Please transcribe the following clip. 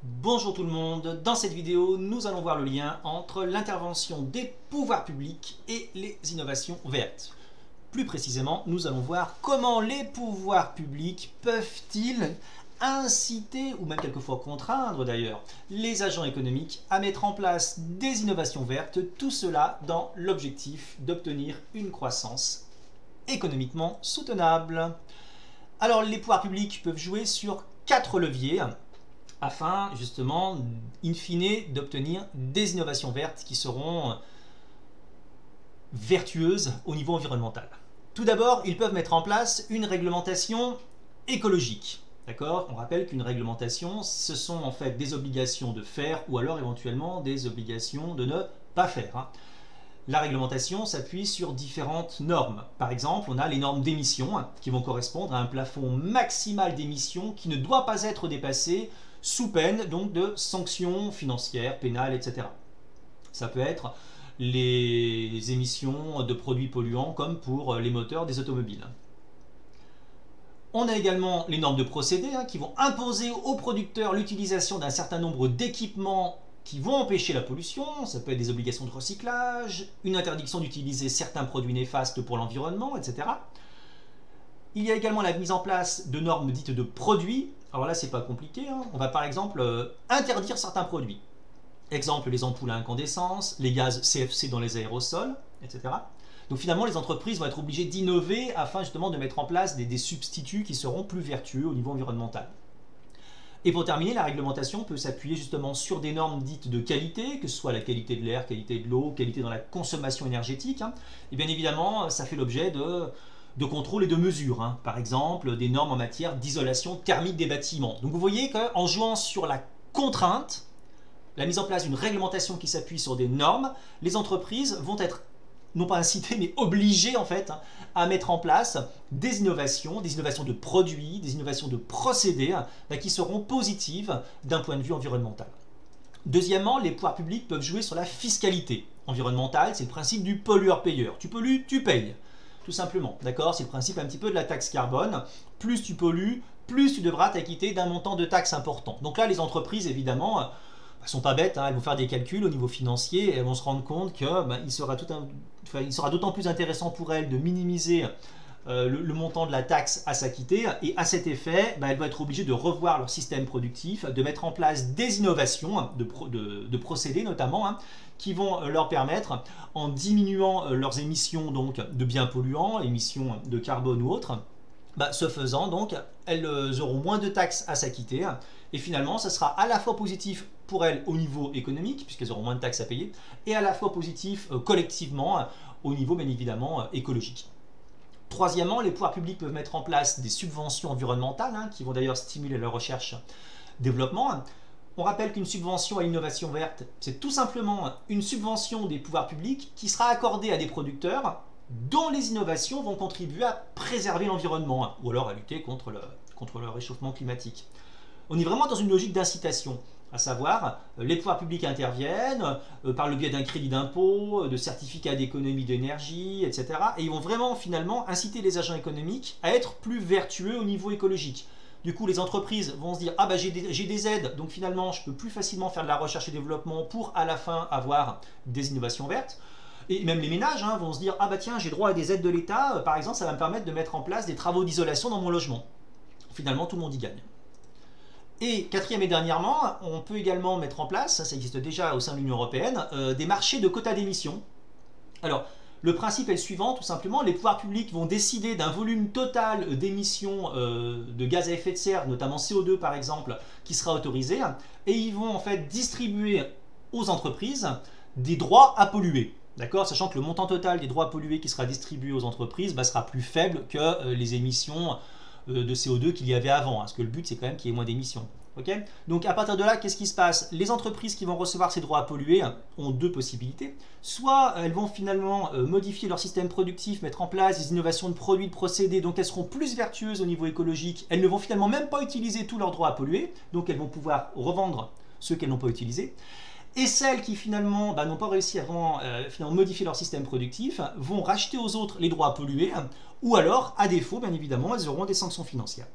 Bonjour tout le monde, dans cette vidéo nous allons voir le lien entre l'intervention des pouvoirs publics et les innovations vertes. Plus précisément, nous allons voir comment les pouvoirs publics peuvent-ils inciter, ou même quelquefois contraindre d'ailleurs, les agents économiques à mettre en place des innovations vertes, tout cela dans l'objectif d'obtenir une croissance économiquement soutenable. Alors les pouvoirs publics peuvent jouer sur 4 leviers afin justement, in fine, d'obtenir des innovations vertes qui seront vertueuses au niveau environnemental. Tout d'abord, ils peuvent mettre en place une réglementation écologique. D'accord ? On rappelle qu'une réglementation, ce sont en fait des obligations de faire ou alors éventuellement des obligations de ne pas faire. La réglementation s'appuie sur différentes normes. Par exemple, on a les normes d'émissions qui vont correspondre à un plafond maximal d'émissions qui ne doit pas être dépassé sous peine donc de sanctions financières, pénales, etc. Ça peut être les émissions de produits polluants comme pour les moteurs des automobiles. On a également les normes de procédés qui vont imposer aux producteurs l'utilisation d'un certain nombre d'équipements qui vont empêcher la pollution. Ça peut être des obligations de recyclage, une interdiction d'utiliser certains produits néfastes pour l'environnement, etc. Il y a également la mise en place de normes dites de produits. Alors là, c'est pas compliqué. On va par exemple interdire certains produits. Exemple, les ampoules à incandescence, les gaz CFC dans les aérosols, etc. Donc finalement, les entreprises vont être obligées d'innover afin justement de mettre en place des substituts qui seront plus vertueux au niveau environnemental. Et pour terminer, la réglementation peut s'appuyer justement sur des normes dites de qualité, que ce soit la qualité de l'air, qualité de l'eau, qualité dans la consommation énergétique. Et bien évidemment, ça fait l'objet de contrôle et de mesures. Par exemple, des normes en matière d'isolation thermique des bâtiments. Donc vous voyez qu'en jouant sur la contrainte, la mise en place d'une réglementation qui s'appuie sur des normes, les entreprises vont être non pas incitées, mais obligées en fait à mettre en place des innovations de produits, des innovations de procédés qui seront positives d'un point de vue environnemental. Deuxièmement, les pouvoirs publics peuvent jouer sur la fiscalité environnementale, c'est le principe du pollueur-payeur. Tu pollues, tu payes. Tout simplement, d'accord? C'est le principe un petit peu de la taxe carbone. Plus tu pollues, plus tu devras t'acquitter d'un montant de taxes important. Donc là, les entreprises, évidemment, ne sont pas bêtes, elles vont faire des calculs au niveau financier et elles vont se rendre compte qu'il sera d'autant plus intéressant pour elles de minimiser le montant de la taxe à s'acquitter, et à cet effet, elles vont être obligées de revoir leur système productif, de mettre en place des innovations, de procédés notamment, qui vont leur permettre, en diminuant leurs émissions donc, de biens polluants, émissions de carbone ou autres, ce faisant, donc, elles auront moins de taxes à s'acquitter, et finalement, ça sera à la fois positif pour elles au niveau économique, puisqu'elles auront moins de taxes à payer, et à la fois positif collectivement au niveau, bien évidemment, écologique. Troisièmement, les pouvoirs publics peuvent mettre en place des subventions environnementales, qui vont d'ailleurs stimuler la recherche-développement. On rappelle qu'une subvention à l'innovation verte, c'est tout simplement une subvention des pouvoirs publics qui sera accordée à des producteurs dont les innovations vont contribuer à préserver l'environnement, ou alors à lutter contre le réchauffement climatique. On est vraiment dans une logique d'incitation, à savoir les pouvoirs publics interviennent par le biais d'un crédit d'impôt, de certificats d'économie d'énergie, etc. Et ils vont vraiment finalement inciter les agents économiques à être plus vertueux au niveau écologique. Du coup, les entreprises vont se dire « Ah j'ai des aides, donc finalement je peux plus facilement faire de la recherche et développement pour à la fin avoir des innovations vertes ». Et même les ménages vont se dire « Ah tiens, j'ai droit à des aides de l'État, par exemple ça va me permettre de mettre en place des travaux d'isolation dans mon logement ». Finalement, tout le monde y gagne. Et quatrième et dernièrement, on peut également mettre en place, ça existe déjà au sein de l'Union européenne, des marchés de quotas d'émissions. Alors, le principe est le suivant, tout simplement, les pouvoirs publics vont décider d'un volume total d'émissions de gaz à effet de serre, notamment CO2 par exemple, qui sera autorisé, et ils vont en fait distribuer aux entreprises des droits à polluer. D'accord, sachant que le montant total des droits à polluer qui sera distribué aux entreprises sera plus faible que les émissions de CO2 qu'il y avait avant, parce que le but c'est quand même qu'il y ait moins d'émissions. Okay, donc à partir de là, qu'est-ce qui se passe? Les entreprises qui vont recevoir ces droits à polluer ont deux possibilités. Soit elles vont finalement modifier leur système productif, mettre en place des innovations de produits, de procédés, donc elles seront plus vertueuses au niveau écologique. Elles ne vont finalement même pas utiliser tous leurs droits à polluer, donc elles vont pouvoir revendre ceux qu'elles n'ont pas utilisés. Et celles qui finalement n'ont pas réussi à vraiment modifier leur système productif vont racheter aux autres les droits à polluer, ou alors, à défaut, bien évidemment, elles auront des sanctions financières.